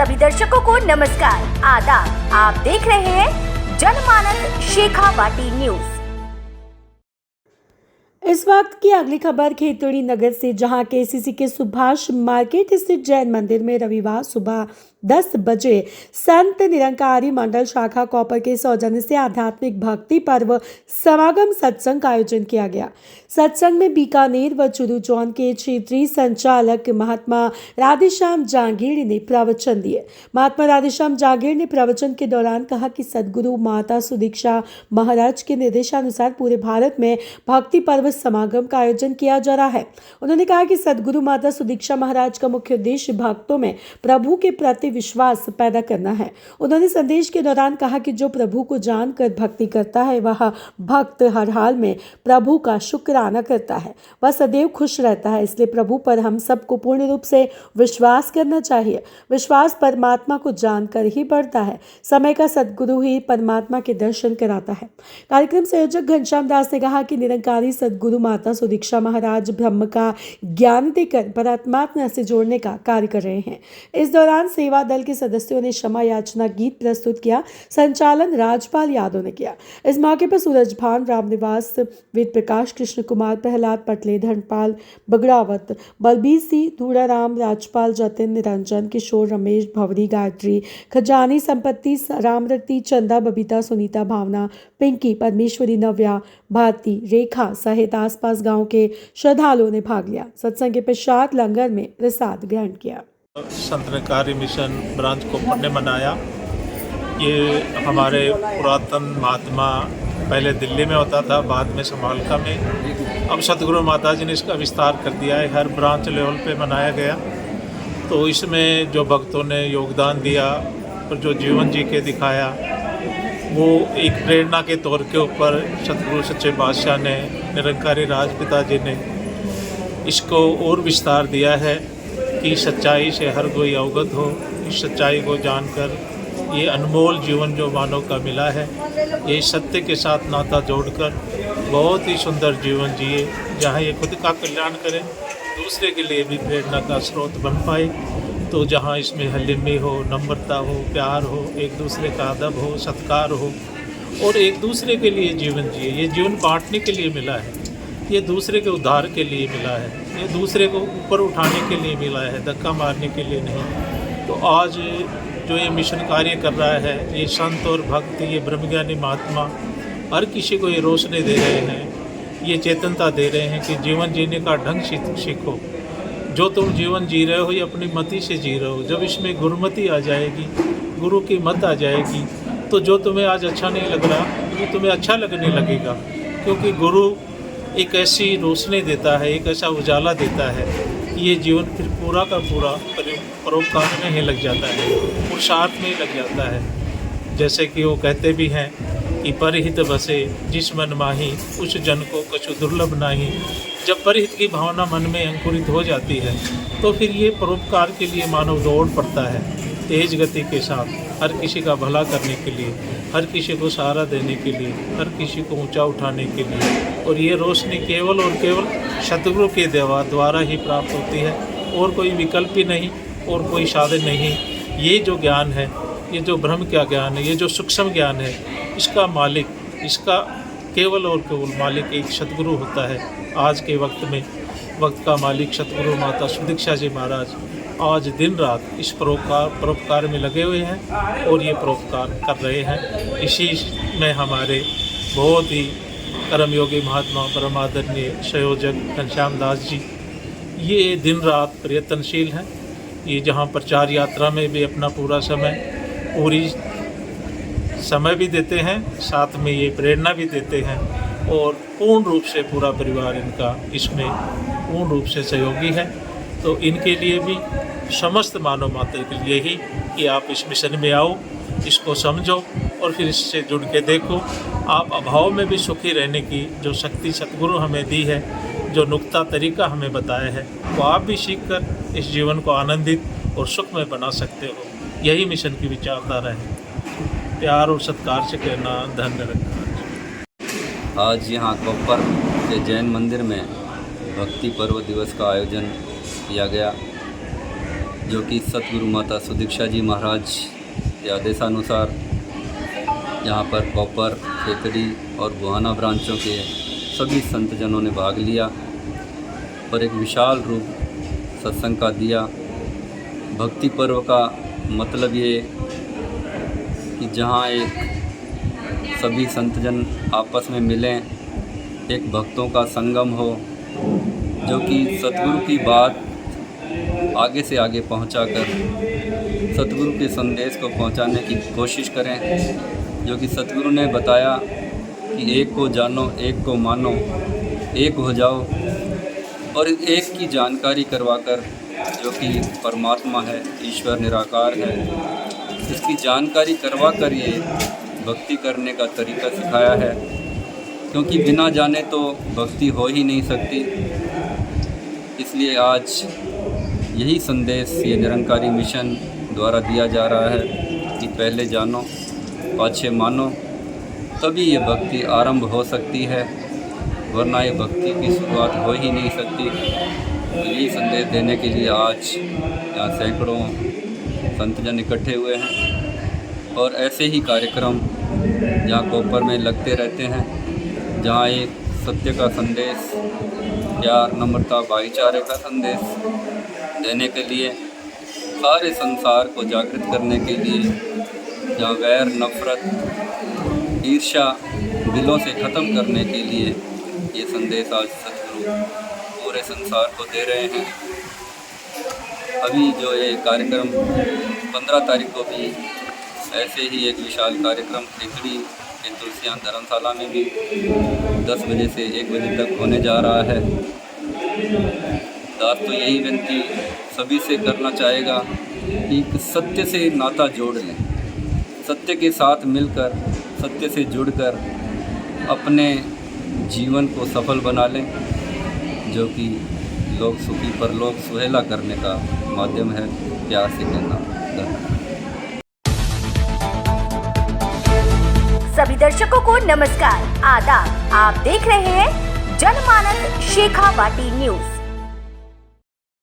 सभी दर्शकों को नमस्कार, आदाब। आप देख रहे हैं जनमानस शेखावाटी न्यूज। इस वक्त की अगली खबर खेतड़ी नगर से, जहां केसीसी के सुभाष मार्केट स्थित जैन मंदिर में रविवार सुबह 10 बजे संत निरंकारी मंडल शाखा कॉपर के सौजन्य से आध्यात्मिक भक्ति पर्व समागम सत्संग का आयोजन किया गया। सत्संग में बीकानेर व चुरू जोन के क्षेत्रीय संचालक महात्मा राधेश्याम जांगीड़ ने प्रवचन दिए। महात्मा राधेश्याम जांगीड़ ने प्रवचन के दौरान कहा कि सदगुरु माता सुदीक्षा महाराज के निर्देशानुसार पूरे भारत में भक्ति पर्व समागम का आयोजन किया जा रहा है। उन्होंने कहा कि सदगुरु माता सुदीक्षा महाराज का मुख्य उद्देश्य भक्तों में प्रभु के प्रति विश्वास पैदा करना है। उन्होंने संदेश के दौरान कहा कि जो प्रभु को जानकर भक्ति करता है, वह भक्त हर हाल में प्रभु का शुक्राना करता है, वह सदैव खुश रहता है। इसलिए प्रभु पर हम सबको पूर्ण रूप से विश्वास करना चाहिए। विश्वास परमात्मा को जानकर ही बढ़ता है। समय का सदगुरु ही परमात्मा के दर्शन कराता है। कार्यक्रम संयोजक घनश्याम दास ने कहा कि निरंकारी सदगुरु माता सुदीक्षा महाराज ब्रह्म का ज्ञान देकर परमात्मा से जोड़ने का कार्य कर रहे हैं। इस दौरान सेवा दल के सदस्यों ने क्षमा याचना गीत प्रस्तुत किया। संचालन राजपाल यादव ने किया। इस मौके पर सूरज भान, रामनिवास, वेद प्रकाश, कृष्ण कुमार, प्रहलाद पटले, धनपाल बगड़ावत, बलबीर सिंह, धूड़ाराम, राजपाल, जतिन, निरंजन, किशोर, रमेश, भवरी, गायत्री, खजानी, संपत्ति, रामरती, चंदा, बबीता, सुनीता, भावना, पिंकी, परमेश्वरी, नव्या, भारती, रेखा सहित आसपास गांव के श्रद्धालुओं ने भाग लिया। सत्संग के पश्चात लंगर में प्रसाद ग्रहण किया। संत निरंकारी मिशन ब्रांच को ने मनाया। ये हमारे पुरातन महात्मा पहले दिल्ली में होता था, बाद में समालका में, अब सतगुरु माता जी ने इसका विस्तार कर दिया है। हर ब्रांच लेवल पे मनाया गया। तो इसमें जो भक्तों ने योगदान दिया और जो जीवन जी के दिखाया, वो एक प्रेरणा के तौर के ऊपर सतगुरु सच्चे बादशाह ने, निरंकारी राजपिता जी ने इसको और विस्तार दिया है कि सच्चाई से हर कोई अवगत हो। इस सच्चाई को जानकर ये अनमोल जीवन जो मानव का मिला है, ये सत्य के साथ नाता जोड़कर बहुत ही सुंदर जीवन जिए, जहाँ ये खुद का कल्याण करें, दूसरे के लिए भी प्रेरणा का स्रोत बन पाए। तो जहाँ इसमें हलिमी हो, नम्रता हो, प्यार हो, एक दूसरे का अदब हो, सत्कार हो और एक दूसरे के लिए जीवन जिए। ये जीवन बांटने के लिए मिला है, ये दूसरे के उद्धार के लिए मिला है, ये दूसरे को ऊपर उठाने के लिए मिला है, धक्का मारने के लिए नहीं। तो आज जो ये मिशन कार्य कर रहा है, ये संत और भक्त, ये ब्रह्मज्ञानी महात्मा हर किसी को ये रोशनी दे रहे हैं, ये चेतनता दे रहे हैं कि जीवन जीने का ढंग सीखो। जो तुम जीवन जी रहे हो ये अपनी मति से जी रहे हो। जब इसमें गुरुमति आ जाएगी, गुरु की मत आ जाएगी, तो जो तुम्हें आज अच्छा नहीं लग रहा वो तुम्हें अच्छा लगने लगेगा, क्योंकि गुरु एक ऐसी रोशनी देता है, एक ऐसा उजाला देता है कि ये जीवन फिर पूरा का पूरा परोपकार में ही लग जाता है, पुरुषार्थ में ही लग जाता है। जैसे कि वो कहते भी हैं कि परहित बसे जिस मन माही, उस जन को कछु दुर्लभ नाही। जब परहित की भावना मन में अंकुरित हो जाती है तो फिर ये परोपकार के लिए मानव दौड़ पड़ता है तेज गति के साथ, हर किसी का भला करने के लिए, हर किसी को सहारा देने के लिए, हर किसी को ऊंचा उठाने के लिए। और ये रोशनी केवल और केवल सतगुरु के द्वारा ही प्राप्त होती है, और कोई विकल्प ही नहीं और कोई साधन नहीं। ये जो ज्ञान है, ये जो ब्रह्म का ज्ञान है, ये जो सूक्ष्म ज्ञान है, इसका मालिक, इसका केवल और केवल मालिक एक सतगुरु होता है। आज के वक्त में वक्त का मालिक सतगुरु माता सुदीक्षा जी महाराज आज दिन रात इस परोपकार में लगे हुए हैं और ये परोपकार कर रहे हैं। इसी में हमारे बहुत ही कर्मयोगी महात्मा परमादरणीय संयोजक घनश्याम दास जी ये दिन रात प्रयत्नशील हैं। ये जहाँ प्रचार यात्रा में भी अपना पूरा पूरी समय भी देते हैं, साथ में ये प्रेरणा भी देते हैं, और पूर्ण रूप से पूरा परिवार इनका इसमें पूर्ण रूप से सहयोगी है। तो इनके लिए भी, समस्त मानव मात्र के लिए ही कि आप इस मिशन में आओ, इसको समझो और फिर इससे जुड़ के देखो। आप अभाव में भी सुखी रहने की जो शक्ति सतगुरु हमें दी है, जो नुक्ता तरीका हमें बताया है, वो आप भी सीख कर इस जीवन को आनंदित और सुखमय बना सकते हो। यही मिशन की विचारधारा है। प्यार और सत्कार से कहना धन निरंकार। आज यहाँ कोप्पर के जैन मंदिर में भक्ति पर्व दिवस का आयोजन किया गया। जो कि सतगुरु माता सुदीक्षा जी महाराज के आदेशानुसार यहाँ पर कॉपर, खेतड़ी और बुहाना ब्रांचों के सभी संतजनों ने भाग लिया और एक विशाल रूप सत्संग का दिया। भक्ति पर्व का मतलब ये कि जहाँ एक सभी संतजन आपस में मिलें, एक भक्तों का संगम हो, जो कि सतगुरु की बात आगे से आगे पहुंचाकर सतगुरु के संदेश को पहुंचाने की कोशिश करें। जो कि सतगुरु ने बताया कि एक को जानो, एक को मानो, एक हो जाओ, और एक की जानकारी करवाकर, जो कि परमात्मा है, ईश्वर निराकार है, इसकी जानकारी करवा कर ये भक्ति करने का तरीका सिखाया है। क्योंकि बिना जाने तो भक्ति हो ही नहीं सकती। इसलिए आज यही संदेश ये निरंकारी मिशन द्वारा दिया जा रहा है कि पहले जानो, पाछे मानो, तभी ये भक्ति आरंभ हो सकती है, वरना ये भक्ति की शुरुआत हो ही नहीं सकती। तो यही संदेश देने के लिए आज यहाँ सैकड़ों संतजन इकट्ठे हुए हैं और ऐसे ही कार्यक्रम जहाँ कोपर में लगते रहते हैं, जहाँ एक सत्य का संदेश, प्यार, नम्रता, भाईचारे का संदेश देने के लिए, सारे संसार को जागृत करने के लिए, जहाँ वैर, नफरत, ईर्ष्या दिलों से ख़त्म करने के लिए ये संदेश आज सतगुरु पूरे संसार को दे रहे हैं। अभी जो ये कार्यक्रम 15 तारीख को भी ऐसे ही एक विशाल कार्यक्रम खेतड़ी के तुलसियान धर्मशाला में भी 10 बजे से 1 बजे तक होने जा रहा है। दास तो यही विनती सभी से करना चाहेगा कि सत्य से नाता जोड़ लें, सत्य के साथ मिलकर, सत्य से जुड़कर अपने जीवन को सफल बना लें, जो कि लोक सुखी परलोक सुहेला करने का माध्यम है। प्यार से कहना। धन्यवाद। सभी दर्शकों को नमस्कार, आदाब। आप देख रहे हैं जनमानस शेखावाटी न्यूज।